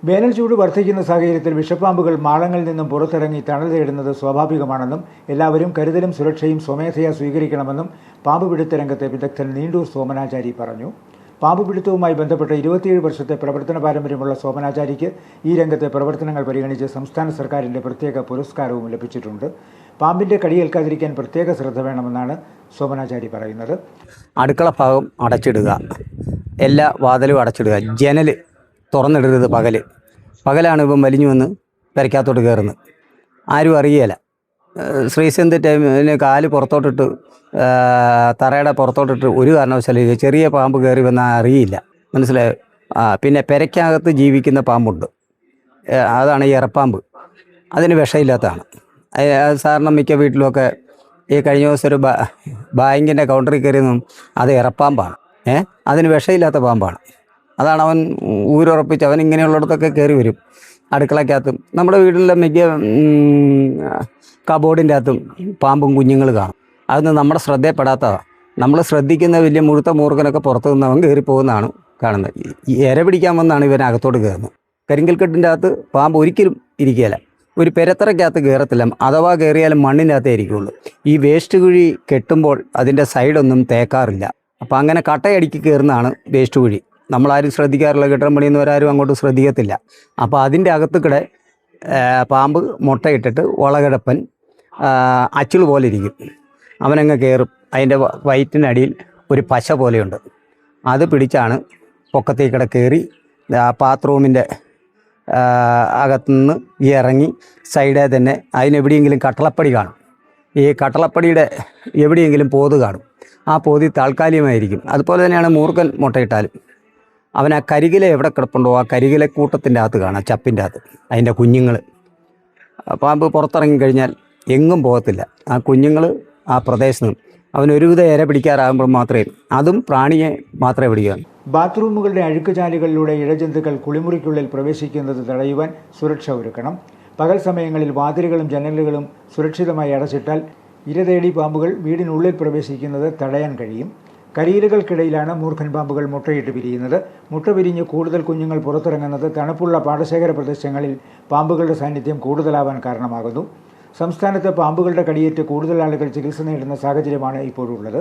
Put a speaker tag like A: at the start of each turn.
A: വേനൽ ചൂട് വർദ്ധിക്കുന്ന സാഹചര്യത്തിൽ വിഷപ്പാമ്പുകൾ മാളങ്ങളിൽ നിന്നും പുറത്തിറങ്ങി തണൽ തേടുന്നത് സ്വാഭാവികമാണെന്നും എല്ലാവരും കരുതലും സുരക്ഷയും സ്വമേധയാ സ്വീകരിക്കണമെന്നും പാമ്പ് പിടുത്ത രംഗത്തെ വിദഗ്ധൻ നീണ്ടൂർ സോമനാചാരി പറഞ്ഞു. പാമ്പ് പിടുത്തവുമായി ബന്ധപ്പെട്ട് 27 വർഷത്തെ പ്രവർത്തന പാരമ്പര്യമുള്ള സോമനാചാരിക്ക് ഈ രംഗത്തെ പ്രവർത്തനങ്ങൾ പരിഗണിച്ച് സംസ്ഥാന സർക്കാരിൻ്റെ പ്രത്യേക പുരസ്കാരവും ലഭിച്ചിട്ടുണ്ട്. പാമ്പിൻ്റെ കടിയേൽക്കാതിരിക്കാൻ പ്രത്യേക ശ്രദ്ധ വേണമെന്നാണ് സോമനാചാരി പറയുന്നത്.
B: അടുക്കള ഭാഗം അടച്ചിടുക, എല്ലാ വാതിലും അടച്ചിടുക, ജനൽ തുറന്നിടരുത്. പകലാണ് ഇപ്പം വലിഞ്ഞു വന്ന് പെരയ്ക്കകത്തോട്ട് കയറുന്നത്, ആരും അറിയേല. ശ്രീസന്ധ ടൈമിന് കാല് പുറത്തോട്ടിട്ട് തറയുടെ പുറത്തോട്ടിട്ട് ഒരു കാരണവശാലും ചെറിയ പാമ്പ് കയറി വന്നാൽ അറിയില്ല, മനസ്സിലായോ? പിന്നെ പെരയ്ക്കകത്ത് ജീവിക്കുന്ന പാമ്പുണ്ട്, അതാണ് ഈ എറപ്പാമ്പ്. അതിന് വിഷമില്ലാത്തതാണ്. സാധാരണ മിക്ക വീട്ടിലുമൊക്കെ ഈ കഴിഞ്ഞ ദിവസം ഒരു ബാങ്കിൻ്റെ കൗണ്ടറിൽ കയറിയൊന്നും അത് എറപ്പാമ്പാണ്. അതിന് വിഷമില്ലാത്ത പാമ്പാണ്. അതാണ് അവൻ ഊരുറപ്പിച്ച് അവൻ ഇങ്ങനെയുള്ളിടത്തൊക്കെ കയറി വരും. അടുക്കളയ്ക്കകത്തും നമ്മുടെ വീട്ടിലെ മിക്ക കബോർഡിൻ്റെ അകത്തും പാമ്പും കുഞ്ഞുങ്ങൾ കാണും. അതൊന്നും നമ്മുടെ ശ്രദ്ധയിൽപ്പെടാത്തതാണ്. നമ്മൾ ശ്രദ്ധിക്കുന്ന വലിയ മുഴുത്ത മൂർഖനൊക്കെ പുറത്തു നിന്ന് അവൻ കയറി പോകുന്നതാണ് കാണുന്നത്. ഇര പിടിക്കാൻ വന്നാണ് ഇവൻ അകത്തോട്ട് കയറുന്നത്. കരിങ്കൽക്കെട്ടിൻ്റെ അകത്ത് പാമ്പ് ഒരിക്കലും ഇരിക്കുകയില്ല. ഒരു പെരത്തറയ്ക്കകത്ത് കയറത്തില്ല, അഥവാ കയറിയാലും മണ്ണിനകത്തേ ഇരിക്കുകയുള്ളൂ. ഈ വേസ്റ്റ് കുഴി കെട്ടുമ്പോൾ അതിൻ്റെ സൈഡൊന്നും തേക്കാറില്ല. അപ്പോൾ അങ്ങനെ കട്ടയടിക്ക് കയറുന്നതാണ് വേസ്റ്റ് കുഴി. നമ്മളാരും ശ്രദ്ധിക്കാറില്ല, കെട്ടിടം പണിയുന്നവരാരും അങ്ങോട്ട് ശ്രദ്ധിക്കത്തില്ല. അപ്പോൾ അതിൻ്റെ അകത്തുകൂടെ പാമ്പ് മുട്ടയിട്ടിട്ട് വളകിടപ്പൻ അച്ചിൾ പോലെ ഇരിക്കും. അവനങ്ങ് കയറും. അതിൻ്റെ വയറ്റിനടിയിൽ ഒരു പശ പോലെയുണ്ട്, അത് പിടിച്ചാണ് പൊക്കത്തേക്കിടെ കയറി ബാത്റൂമിൻ്റെ അകത്തുനിന്ന് ഇറങ്ങി സൈഡേ തന്നെ അതിനെവിടെയെങ്കിലും കട്ടളപ്പടി കാണും. ഈ കട്ടളപ്പടിയുടെ എവിടെയെങ്കിലും പോത് കാണും. ആ പോതി താൽക്കാലികമായിരിക്കും. അതുപോലെ തന്നെയാണ് മൂർഖൻ മുട്ടയിട്ടാലും അവൻ ആ കരികില എവിടെ കിടപ്പുണ്ടോ ആ കരികില കൂട്ടത്തിൻ്റെ അകത്ത് കാണാം, ചപ്പിൻ്റെ അകത്ത് അതിൻ്റെ കുഞ്ഞുങ്ങൾ. പാമ്പ് പുറത്തിറങ്ങിക്കഴിഞ്ഞാൽ എങ്ങും പോകത്തില്ല. ആ കുഞ്ഞുങ്ങൾ ആ പ്രദേശത്ത് അവൻ ഒരുവിധ ഇര പിടിക്കാറാകുമ്പോൾ മാത്രമേ, അതും പ്രാണിയെ മാത്രമേ പിടിക്കാൻ.
A: ബാത്റൂമുകളുടെ അഴുക്കുചാലുകളിലൂടെ ഇഴജന്തുക്കൾ കുളിമുറിക്കുള്ളിൽ പ്രവേശിക്കുന്നത് തടയുവാൻ സുരക്ഷ ഒരുക്കണം. പകൽ സമയങ്ങളിൽ വാതിലുകളും ജനലുകളും സുരക്ഷിതമായി അടച്ചിട്ടാൽ ഇരതേടി പാമ്പുകൾ വീടിനുള്ളിൽ പ്രവേശിക്കുന്നത് തടയാൻ കഴിയും. കരിയിലുകൾക്കിടയിലാണ് മൂർഖൻ പാമ്പുകൾ മുട്ടയിട്ട് വിരിയുന്നത്. മുട്ട വിരിഞ്ഞ് കൂടുതൽ കുഞ്ഞുങ്ങൾ പുറത്തിറങ്ങുന്നത് തണുപ്പുള്ള പാടശേഖര പ്രദേശങ്ങളിൽ പാമ്പുകളുടെ സാന്നിധ്യം കൂടുതലാവാൻ കാരണമാകുന്നു. സംസ്ഥാനത്ത് പാമ്പുകളുടെ കടിയേറ്റ് കൂടുതൽ ആളുകൾ ചികിത്സ നേടുന്ന സാഹചര്യമാണ് ഇപ്പോഴുള്ളത്.